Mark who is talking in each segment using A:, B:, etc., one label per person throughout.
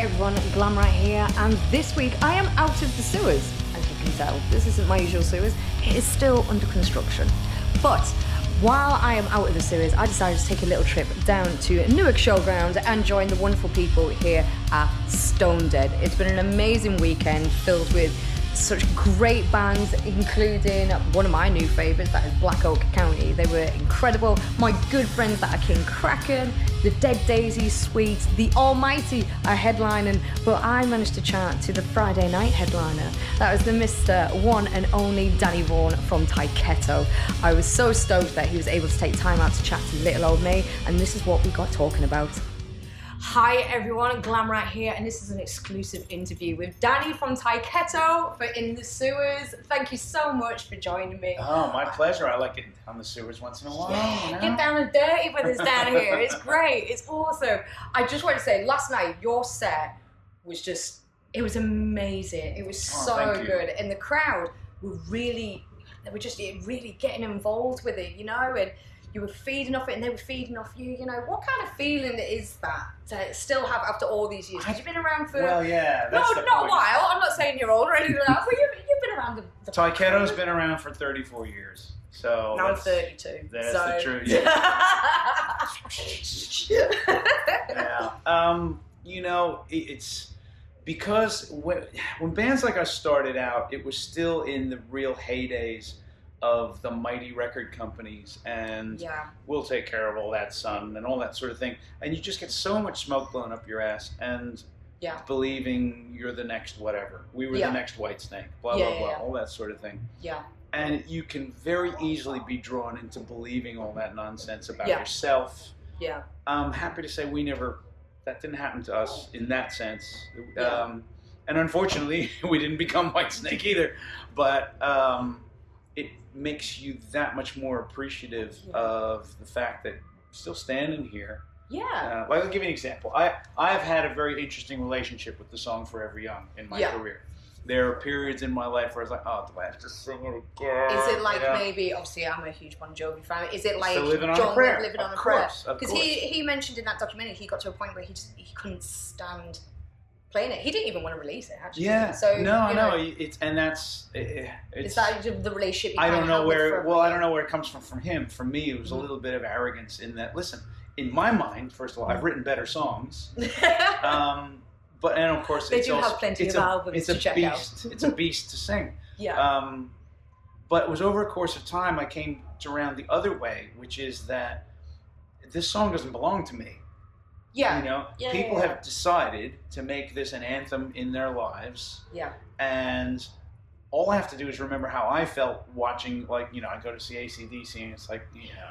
A: Hi everyone, GlamRat here, and this week I am out of the sewers. As you can tell, this isn't my usual sewers, it is still under construction. But while I am out of the sewers, I decided to take a little trip down to Newark Showground and join the wonderful people here at Stonedead. It's been an amazing weekend filled with such great bands, including one of my new favourites, that is Black Oak County. They were incredible. My good friends that are King Kraken, the Dead Daisies Suite, the Almighty are headlining, but I managed to chat to the Friday night headliner. That was the Mr. One and Only Danny Vaughn from Tyketto. I was so stoked that he was able to take time out to chat to little old me, and this is what we got talking about. Hi everyone, GlamRat here, and this is an exclusive interview with Danny from Tyketto for In the Sewers. Thank you so much for joining me.
B: Oh, my pleasure. I like getting down the sewers once in a while.
A: Yeah,
B: you know?
A: get down and dirty with us down here. It's great. It's awesome. I just want to say, last night your set was just, it was amazing. It was so good, and the crowd were really, they were just really getting involved with it, you know, and you were feeding off it and they were feeding off you, you know. What kind of feeling is that to still have after all these years? Because you've been around for...
B: Well, yeah, that's
A: not a while. I'm not saying you're old or anything like that, but you've been around the
B: Tyketto's been around for 34 years. So
A: now I'm 32.
B: That's
A: so.
B: the truth. Yeah. Yeah. You know, it's because when bands like us started out, it was still in the real heydays of the mighty record companies and We'll Take Care of All That Sun and all that sort of thing, and you just get so much smoke blown up your ass and believing you're the next whatever. We were the next Whitesnake, blah blah blah, all that sort of thing. Yeah. And you can very easily be drawn into believing all that nonsense about yourself. Yeah. I'm happy to say that didn't happen to us in that sense. And unfortunately we didn't become Whitesnake either, but it makes you that much more appreciative of the fact that I'm still standing here. Yeah. Well, I'll give you an example. I've had a very interesting relationship with the song Forever Young in my career. There are periods in my life where I was like, oh, do I have to sing it again?
A: Is it like maybe, obviously I'm a huge Bon Jovi fan, is it like
B: Living on
A: John
B: a Prayer?
A: Living on a Prayer? Because he mentioned in that documentary he got to a point where he couldn't stand playing it. He didn't even want to release it, actually. Yeah. So
B: no. Is
A: that the relationship?
B: I don't know where. Well, I don't know where it comes from him. For me, it was a little bit of arrogance in that. Listen, in my mind, first of all, I've written better songs. But of course,
A: they do have plenty of albums to check out.
B: It's a beast to sing. Yeah. But it was over a course of time I came around the other way, which is that this song doesn't belong to me. Yeah. You know, people have decided to make this an anthem in their lives. Yeah. And all I have to do is remember how I felt watching, like, you know, I go to see AC/DC and it's like, you know,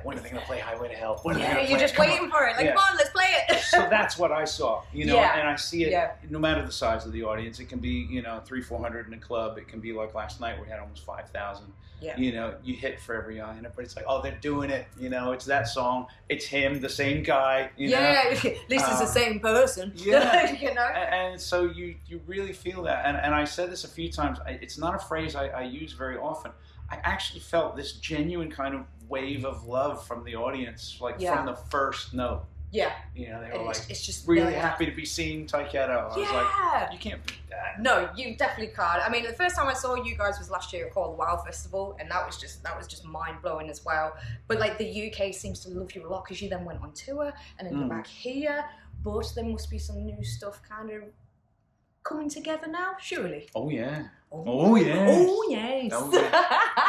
B: when are they going to play Highway to Hell?
A: You're just waiting for it. Like, come on, let's play it.
B: So that's what I saw, you know, and I see it no matter the size of the audience. It can be, you know, 300-400 in a club. It can be like last night we had almost 5,000. Yeah. You know, you hit Forever Young and everybody's like, oh, they're doing it. You know, it's that song. It's him, the same guy. You know?
A: At least it's the same person.
B: Yeah.
A: You know?
B: And so you really feel that. And I said this a few times. It's not a phrase I use very often. I actually felt this genuine kind of wave of love from the audience, like from the first note. Yeah. You know, they were like, it's just really happy to be seeing Tyketto. I was like, you can't beat that.
A: No, you definitely can't. I mean, the first time I saw you guys was last year at the Wow Festival, and that was just mind-blowing as well. But like the UK seems to love you a lot because you then went on tour and then come back here. But there must be some new stuff kind of coming together now, surely.
B: Oh yeah. Oh yes.
A: Oh yes.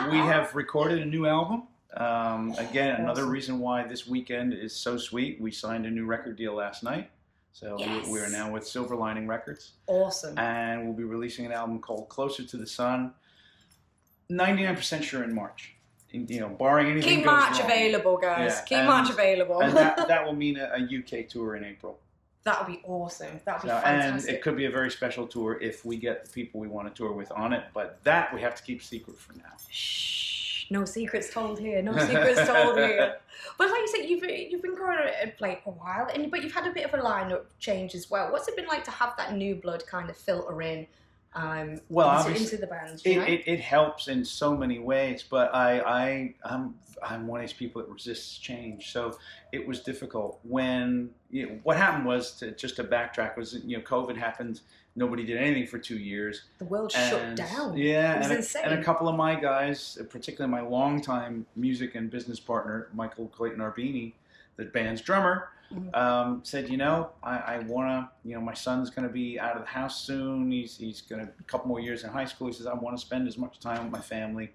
B: We have recorded a new album. Again, another reason why this weekend is so sweet. We signed a new record deal last night. So we are now with Silver Lining Records. Awesome. And we'll be releasing an album called Closer to the Sun. 99% sure in March. You know, barring anything
A: Keep March available, guys. Keep March available.
B: And that will mean a UK tour in April.
A: That would be awesome. That would be fantastic.
B: And it could be a very special tour if we get the people we want to tour with on it. But that we have to keep secret for now.
A: Shh. No secrets told here. No secrets told here. But like you said, you've been growing at like a while, but you've had a bit of a lineup change as well. What's it been like to have that new blood kind of filter in into the band.
B: It helps in so many ways, but I'm one of these people that resists change. So it was difficult when what happened was just to backtrack was COVID happened. Nobody did anything for 2 years.
A: The world shut down.
B: Yeah,
A: it was insane.
B: And a couple of my guys, particularly my longtime music and business partner, Michael Clayton Arbini, the band's drummer, said, I want to, my son's going to be out of the house soon. He's going to a couple more years in high school. He says, I want to spend as much time with my family.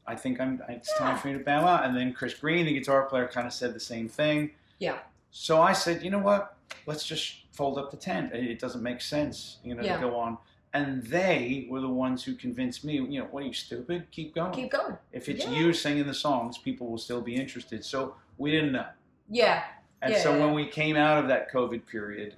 B: I think it's time for me to bow out. And then Chris Green, the guitar player, kind of said the same thing.
A: Yeah.
B: So I said, you know what? Let's just fold up the tent. It doesn't make sense, to go on. And they were the ones who convinced me, what are you, stupid? Keep going.
A: Keep going.
B: If it's you singing the songs, people will still be interested. So we didn't know.
A: Yeah.
B: And so when we came out of that COVID period,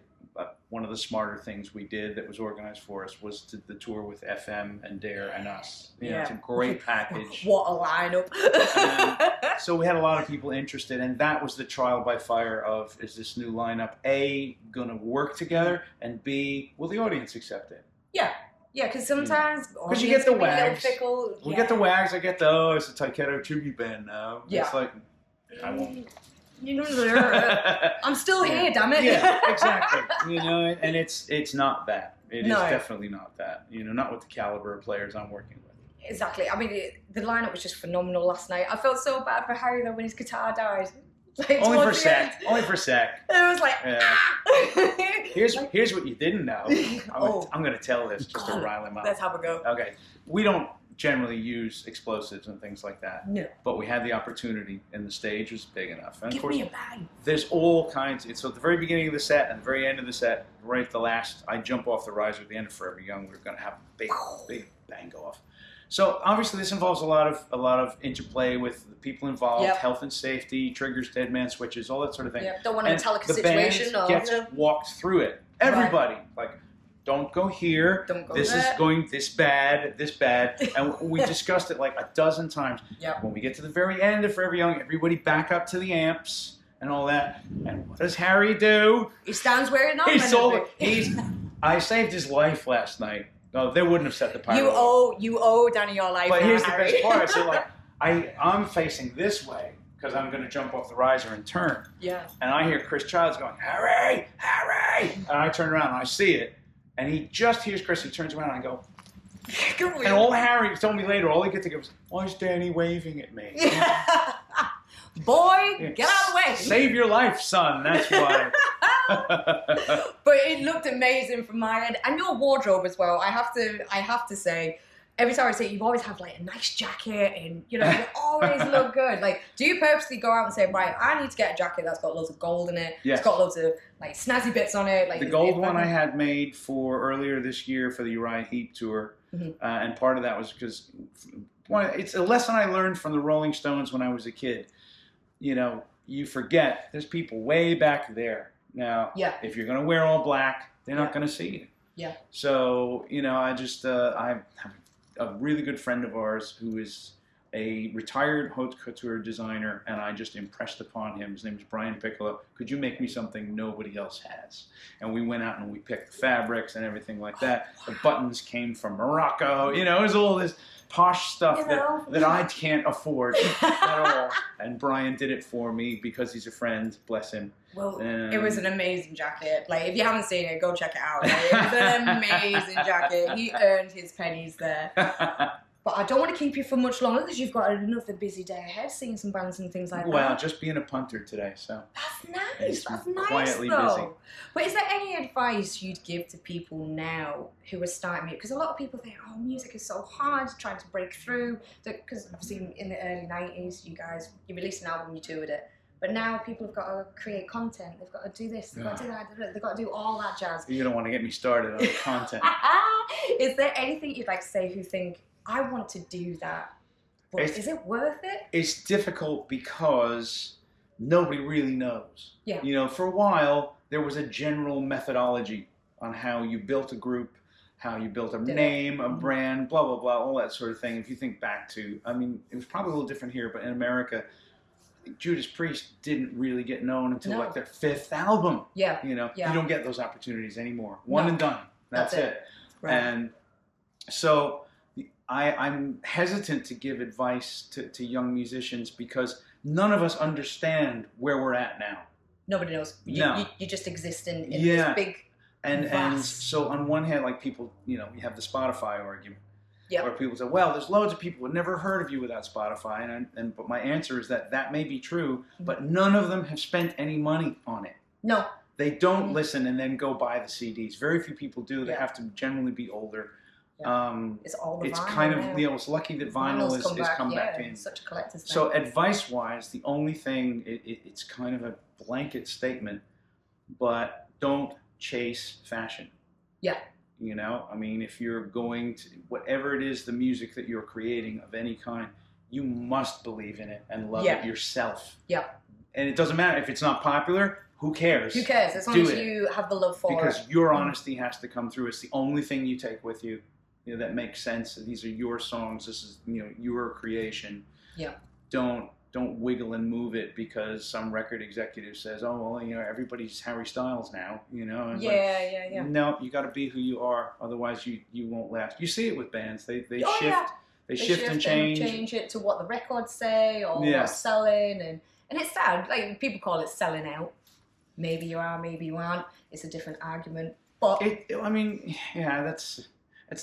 B: one of the smarter things we did that was organized for us was the tour with FM and Dare and us. It's a great package.
A: What a lineup.
B: So we had a lot of people interested, and that was the trial by fire of, is this new lineup, A, going to work together, and B, will the audience accept it?
A: Yeah. Yeah, because sometimes...
B: Because you get the wags.
A: Fickle.
B: We get the wags. I get the, it's a Tyketto tribute band now.
A: Yeah.
B: It's like, I won't...
A: I'm still here, damn it.
B: Yeah, exactly. And it's not that. It is definitely not that. Not with the caliber of players I'm working with.
A: Exactly. I mean, the lineup was just phenomenal last night. I felt so bad for Harry though when his guitar died.
B: Only for a sec. Only for a sec.
A: It was like,
B: Here's what you didn't know. I'm going to tell this just to rile him up.
A: Let's have a go.
B: Okay. We don't generally use explosives and things like that.
A: No.
B: But we had the opportunity, and the stage was big enough. And
A: Give
B: of course,
A: me a bang.
B: There's all kinds. So at the very beginning of the set and the very end of the set, right at the last, I jump off the riser at the end of Forever Young. We're going to have a big bang go off. So obviously this involves a lot of interplay with the people involved, health and safety, triggers, dead man switches, all that sort of thing.
A: Yeah. Don't want a Metallica situation.
B: The band gets walked through it. Everybody, don't go here.
A: Don't go
B: this
A: there.
B: is going this bad. And we discussed it like a dozen times.
A: Yep.
B: When we get to the very end of Forever Young, everybody back up to the amps and all that. And what does Harry do?
A: He stands where it
B: I saved his life last night. No, they wouldn't have set the pyro.
A: You owe Danny your life.
B: But
A: now,
B: here's
A: Harry.
B: the best part. So I'm facing this way because I'm going to jump off the riser and turn.
A: Yeah.
B: And I hear Chris Childs going, Harry! And I turn around and I see it. And he just hears Chris. He turns around and I go, and all Harry told me later, all he could think of was, why is Danny waving at me?
A: Boy, get out of the way.
B: Save your life, son. That's why.
A: But it looked amazing from my end. And your wardrobe as well. I have to say, every time I see it, you always have like a nice jacket and you always look good. Like, do you purposely go out and say, right, I need to get a jacket that's got loads of gold in it.
B: Yes.
A: It's got loads of like snazzy bits on it. Like
B: the gold one I had made for earlier this year for the Uriah Heep tour. And part of that was because it's a lesson I learned from the Rolling Stones when I was a kid. You forget there's people way back there. Now, if you're going to wear all black, they're not going to see you.
A: Yeah.
B: So, I just, I have a really good friend of ours who is a retired haute couture designer, and I just impressed upon him. His name is Brian Piccolo. Could you make me something nobody else has? And we went out and we picked the fabrics and everything like that. The buttons came from Morocco. It was all this posh stuff that I can't afford at all. And Brian did it for me because he's a friend, bless him.
A: Well, it was an amazing jacket. Like, if you haven't seen it, go check it out. Like, it was an amazing jacket. He earned his pennies there. But I don't want to keep you for much longer because you've got another busy day ahead, seeing some bands and things like that.
B: Well, just being a punter today, so.
A: That's nice. That's nice,
B: quietly
A: though.
B: Busy.
A: But is there any advice you'd give to people now who are starting music? Because a lot of people think, music is so hard, trying to break through. Because obviously in the early 90s, you released an album, you toured it. But now people have got to create content. They've got to do this. They've got to do that. They've got to do all that jazz.
B: You don't want to get me started on the content.
A: Is there anything you'd like to say who think, I want to do that, but is it worth it?
B: It's difficult because nobody really knows.
A: Yeah.
B: For a while, there was a general methodology on how you built a group, how you built a name, a brand, blah, blah, blah, all that sort of thing. If you think back to, it was probably a little different here, but in America, Judas Priest didn't really get known until like their 5th album.
A: Yeah.
B: You don't get those opportunities anymore. One and done. That's it.
A: Right.
B: And So I'm hesitant to give advice to young musicians because none of us understand where we're at now.
A: Nobody knows.
B: No.
A: You just exist in this big
B: and so on one hand, like people, you have the Spotify argument.
A: Yeah.
B: Where people say, well, there's loads of people who have never heard of you without Spotify. But my answer is that may be true, but none of them have spent any money on it.
A: No.
B: They don't listen and then go buy the CDs. Very few people do. They have to generally be older.
A: Yeah. It's all the
B: it's
A: vinyl
B: kind of,
A: now.
B: It's lucky that vinyl has come back in.
A: It's such a collector's thing.
B: So advice-wise, the only thing, it's kind of a blanket statement, but don't chase fashion.
A: Yeah.
B: I mean, if you're going to, whatever it is, the music that you're creating of any kind, you must believe in it and love it yourself.
A: Yeah.
B: And it doesn't matter if it's not popular, who cares?
A: Who cares? As long as you have the love for it.
B: Because your honesty has to come through. It's the only thing you take with you, that makes sense. These are your songs. This is, your creation.
A: Yeah.
B: Don't wiggle and move it because some record executive says, oh, well, everybody's Harry Styles now, And
A: yeah.
B: No, you got to be who you are. Otherwise, you won't last. You see it with bands. They shift.
A: Yeah.
B: They shift and change.
A: Change it to what the records say or what's selling. And it's sad. Like, people call it selling out. Maybe you are, maybe you aren't. It's a different argument. But it's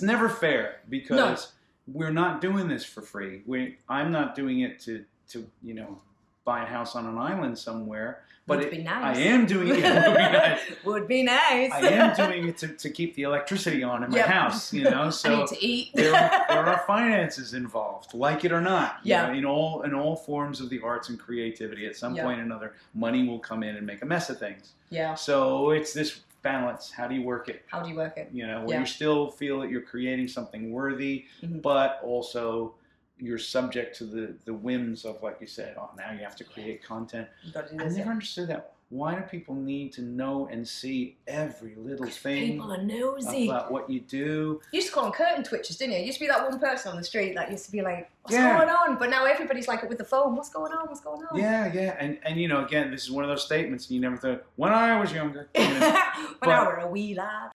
A: never fair because we're not doing this for free. I'm not doing it to buy a house on an island somewhere. But would be nice.
B: I am doing it. Would be nice.
A: Would be nice.
B: I am doing it to keep the electricity on in my house. So
A: I need to eat.
B: there are finances involved, like it or not. In all forms of the arts and creativity, at some point or another, money will come in and make a mess of things. Yeah. So it's this balance. How do you work it? Where you still feel that you're creating something worthy, but also you're subject to the whims of, like you said, now you have to create content. I never understood that. Why do people need to know and see every little thing
A: people are nosy
B: about what you do?
A: You used to call them curtain twitchers, didn't you? You used to be that one person on the street that used to be like, what's going on? But now everybody's like with the phone, what's going on?
B: Yeah. And again, this is one of those statements you never thought, when I was younger.
A: When I were a wee lad.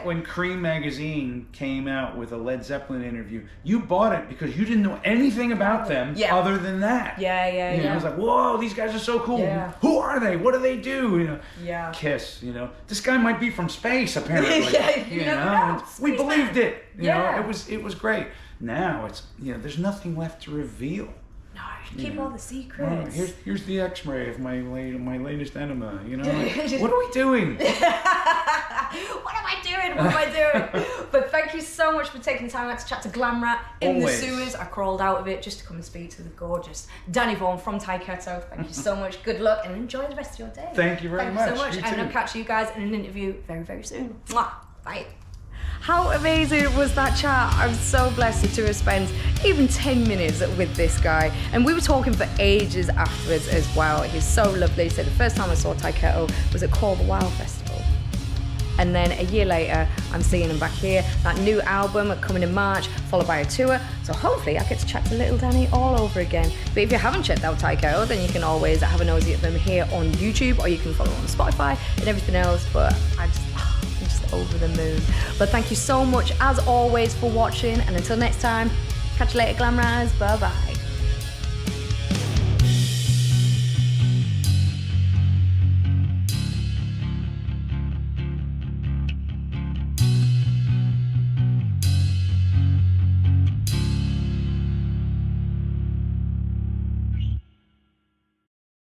B: When Cream magazine came out with a Led Zeppelin interview, you bought it because you didn't know anything about them other than that. I was like, whoa, these guys are so cool. Yeah. Who are they? What do they do? Kiss. This guy might be from space apparently. We believed it. It was great. Now it's there's nothing left to reveal.
A: No, keep all the secrets.
B: Here's the X-ray of my latest enema. What are we doing?
A: What am I doing? But thank you so much for taking the time out to chat to GlamRat in the sewers. I crawled out of it just to come and speak to the gorgeous Danny Vaughn from Tyketto. Thank you so much. Good luck and enjoy the rest of your day.
B: Thank you very much.
A: Thank you so much. And I'll catch you guys in an interview very, very soon. Mwah. Bye. How amazing was that chat? I'm so blessed to have spent even 10 minutes with this guy. And we were talking for ages afterwards as well. He's so lovely. So the first time I saw Tyketto was at Call the Wild Festival. And then a year later, I'm seeing him back here. That new album coming in March, followed by a tour. So hopefully I get to chat to little Danny all over again. But if you haven't checked out Tyketto, then you can always have a nosy at them here on YouTube, or you can follow them on Spotify and everything else. But I'm just over the moon. But thank you so much, as always, for watching. And until next time, catch you later, GlamRat. Bye-bye.